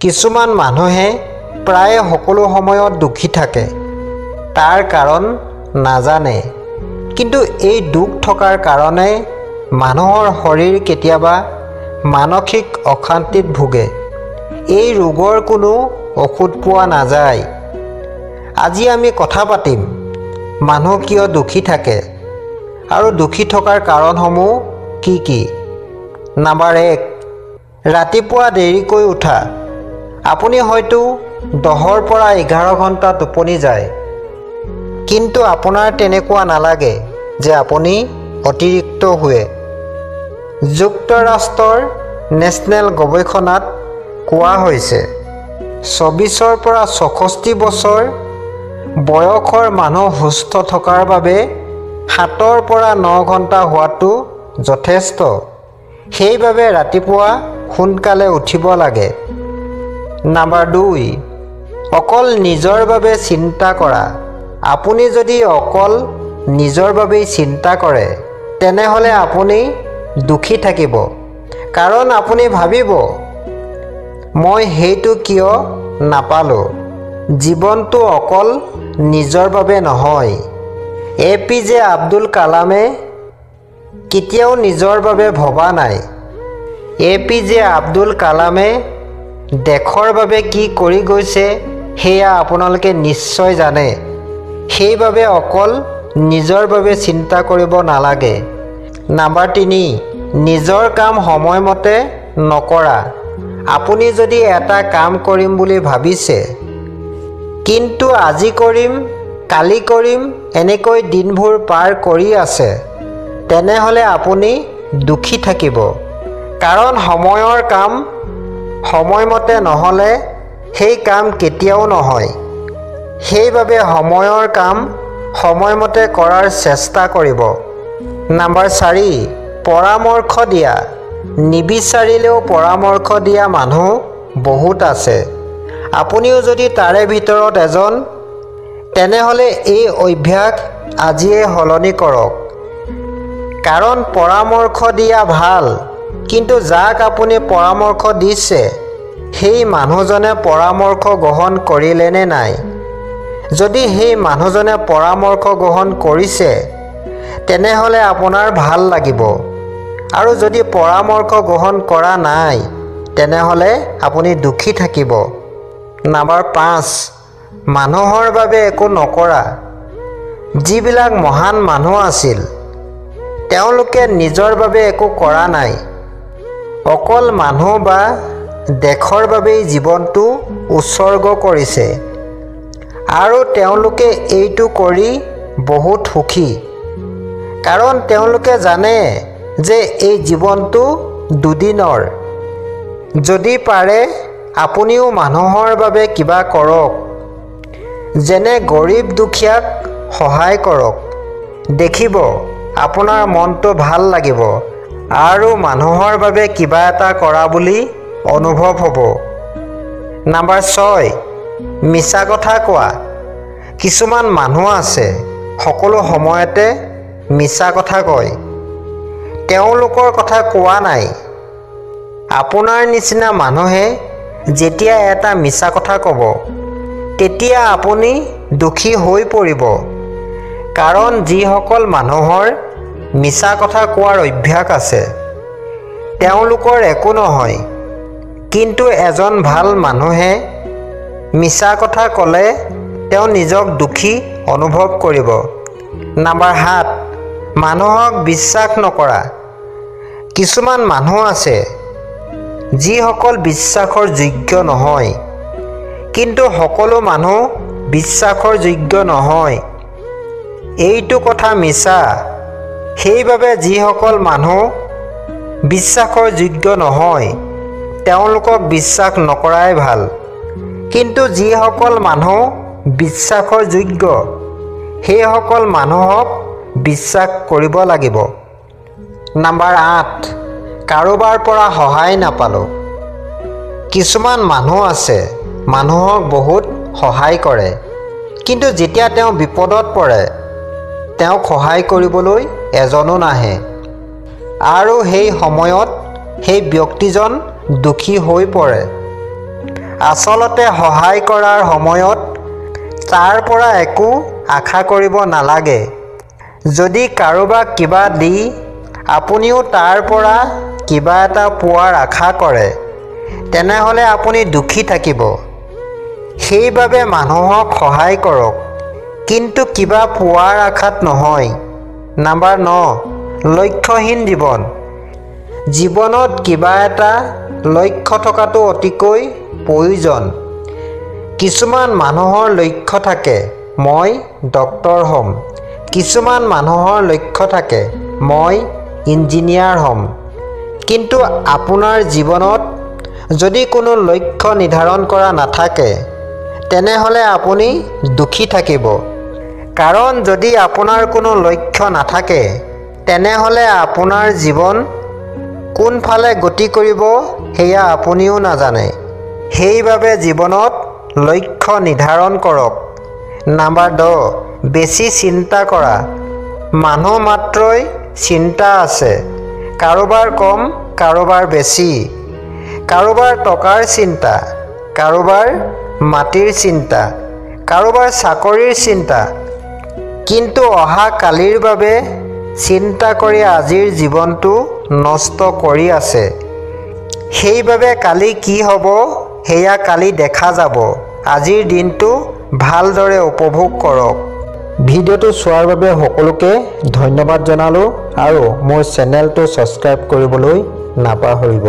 কিছুমান মানুহে প্ৰায় সকলো সময়ত দুখী থাকে। তাৰ কাৰণ নাজানে। কিন্তু এই দুখ থকাৰ কাৰণে মানুহৰ শৰীৰ কেতিয়াবা মানসিক অশান্তিত ভোগে। এই ৰোগৰ কোনো ঔষধ পোৱা নাযায়। আজি আমি কথা পাতিম মানুহ কিয় দুখী থাকে আৰু দুখী থকাৰ কাৰণসমূহ কি কি। নম্বৰ 1, ৰাতিপুৱা দেৰিকৈ উঠা। আপুনি হয়তো 10ৰ পৰা 11 ঘণ্টা টোপনি যায়, কিন্তু আপোনাৰ তেনেকুৱা নালাগে যে আপুনি অতিৰিক্ত শুৱে। যুক্তৰাষ্ট্ৰৰ নেশ্যনেল গৱেষণাত কোৱা হৈছে 24ৰ পৰা 64 বছৰ বয়সৰ মানুহ সুস্থ থকাৰ বাবে 7ৰ পৰা 9 ঘণ্টা শুৱাটো যথেষ্ট। সেইবাবে ৰাতিপুৱা সোনকালে উঠিব লাগে। নম্বৰ 2, অকল নিজৰ বাবে চিন্তা কৰা। আপুনি যদি অকল নিজৰ বাবেই চিন্তা কৰে তেনেহ'লে আপুনি দুখী থাকিব। কাৰণ আপুনি ভাবিব, মই সেইটো কিয় নাপালোঁ। জীৱনটো অকল নিজৰ বাবে নহয়। APJ আব্দুল কালামে কেতিয়াও নিজৰ বাবে ভবা নাই। APJ আব্দুল কালামে দেশৰ বাবে কি কৰি গৈছে সেয়া আপোনালোকে নিশ্চয় জানে। সেইবাবে অকল নিজৰ বাবে চিন্তা কৰিব নালাগে। নম্বৰ 3, নিজৰ কাম সময়মতে নকৰা। আপুনি যদি এটা কাম কৰিম বুলি ভাবিছে, কিন্তু আজি কৰিম, কালি কৰিম এনেকৈ দিনবোৰ পাৰ কৰি আছে, তেনেহ'লে আপুনি দুখী থাকিব। কাৰণ সময়ৰ কাম সময়মতে নহ'লে সেই কাম কেতিয়াও নহয়। সেইবাবে সময়ৰ কাম সময়মতে কৰাৰ চেষ্টা কৰিব। নম্বৰ 4, পৰামৰ্শ দিয়া। নিবিচাৰিলেও পৰামৰ্শ দিয়া মানুহ বহুত আছে। আপুনিও যদি তাৰে ভিতৰত এজন, তেনেহ'লে এই অভ্যাস আজিয়ে সলনি কৰক। কাৰণ পৰামৰ্শ দিয়া ভাল, কিন্তু যাক আপুনি পৰামৰ্শ দিছে সেই মানুহজনে পৰামৰ্শ গ্ৰহণ কৰিলে নে নাই। যদি সেই মানুহজনে পৰামৰ্শ গ্ৰহণ কৰিছে তেনেহ'লে আপোনাৰ ভাল লাগিব, আৰু যদি পৰামৰ্শ গ্ৰহণ কৰা নাই তেনেহ'লে আপুনি দুখী থাকিব। নম্বৰ 5, মানুহৰ বাবে একো নকৰা। যিবিলাক মহান মানুহ আছিল তেওঁলোকে নিজৰ বাবে একো কৰা নাই। অকল মানুহ বা দেশৰ বাবেই জীৱনটো উৎসৰ্গ কৰিছে, আৰু তেওঁলোকে এইটো কৰি বহুত সুখী। কাৰণ তেওঁলোকে জানে যে এই জীৱনটো দুদিনৰ। যদি পাৰে আপুনিও মানুহৰ বাবে কিবা কৰক। যেনে গৰীব দুখীয়াক সহায় কৰক। দেখিব আপোনাৰ মনটো ভাল লাগিব আৰু মানুহৰ বাবে কিবা এটা কৰা বুলি অনুভৱ হ'ব। নম্বৰ 6, মিছা কথা কোৱা। কিছুমান মানুহ আছে সকলো সময়তে মিছা কথা কয়। তেওঁলোকৰ কথা কোৱা নাই। আপোনাৰ নিচিনা মানুহে যেতিয়া এটা মিছা কথা ক'ব তেতিয়া আপুনি দুখী হৈ পৰিব। কাৰণ যিসকল মানুহৰ মিছা কথা কোৱাৰ অভ্যাস আছে তেওঁলোকৰ একো নহয়, কিন্তু এজন ভাল মানুহে মিছা কথা ক'লে তেওঁ নিজক দুখী অনুভৱ কৰিব। নম্বৰ 7, মানুহক বিশ্বাস নকৰা। কিছুমান মানুহ আছে যিসকল বিশ্বাসৰ যোগ্য নহয়, কিন্তু সকলো মানুহ বিশ্বাসৰ যোগ্য নহয় এইটো কথা মিছা। সেইবাবে যিসকল মানুহ বিশ্বাসৰ যোগ্য নহয় তেওঁলোকক বিশ্বাস নকৰাই ভাল। কিন্তু যিসকল মানুহ বিশ্বাসৰ যোগ্য সেইসকল মানুহক বিশ্বাস কৰিব লাগিব। নম্বৰ 8, কাৰোবাৰ পৰা সহায় নাপালোঁ। কিছুমান মানুহ আছে মানুহক বহুত সহায় কৰে, কিন্তু যেতিয়া তেওঁ বিপদত পৰে তেওঁক সহায় কৰিবলৈ এজনো নাহে, আৰু সেই সময়ত সেই ব্যক্তিজন দুখী হৈ পৰে। আচলতে সহায় কৰাৰ সময়ত তাৰ পৰা একো আশা কৰিব নালাগে। যদি কাৰোবাক কিবা দি আপুনিও তাৰ পৰা কিবা এটা পোৱাৰ আশা কৰে, তেনেহ'লে আপুনি দুখী থাকিব। সেইবাবে মানুহক সহায় কৰক, কিন্তু কিবা পোৱাৰ আশাত নহয়। নম্বৰ 9, লক্ষ্যহীন জীৱন। জীৱনত কিবা এটা লক্ষ্য থকাটো অতিকৈ প্ৰয়োজন। কিছুমান মানুহৰ লক্ষ্য থাকে, মই ডক্তৰ হ'ম। কিছুমান মানুহৰ লক্ষ্য থাকে, মই ইঞ্জিনিয়াৰ হ'ম। কিন্তু আপোনাৰ জীৱনত যদি কোনো লক্ষ্য নিৰ্ধাৰণ কৰা নাথাকে, তেনেহ'লে আপুনি দুখী থাকিব। কাৰণ যদি আপোনাৰ কোনো লক্ষ্য নাথাকে, তেনেহ'লে আপোনাৰ জীৱন কোনফালে গতি কৰিব সেয়া আপুনিও নাজানে। সেইবাবে জীৱনত লক্ষ্য নিৰ্ধাৰণ কৰক। নম্বৰ 10, বেছি চিন্তা কৰা। মানুহ মাত্ৰই চিন্তা আছে, কাৰোবাৰ কম, কাৰোবাৰ বেছি। কাৰোবাৰ টকাৰ চিন্তা, কাৰোবাৰ মাটিৰ চিন্তা, কাৰোবাৰ চাকৰিৰ চিন্তা। কিন্তু অহা কালিৰ বাবে চিন্তা কৰি আজিৰ জীৱনটো নষ্ট কৰি আছে। সেইবাবে কালি কি হ'ব সেয়া কালি দেখা যাব। আজিৰ দিনটো ভালদৰে উপভোগ কৰক। ভিডিঅ'টো চোৱাৰ বাবে সকলোকে ধন্যবাদ জনালোঁ আৰু মোৰ চেনেলটো ছাবস্ক্ৰাইব কৰিবলৈ নাপাহৰিব।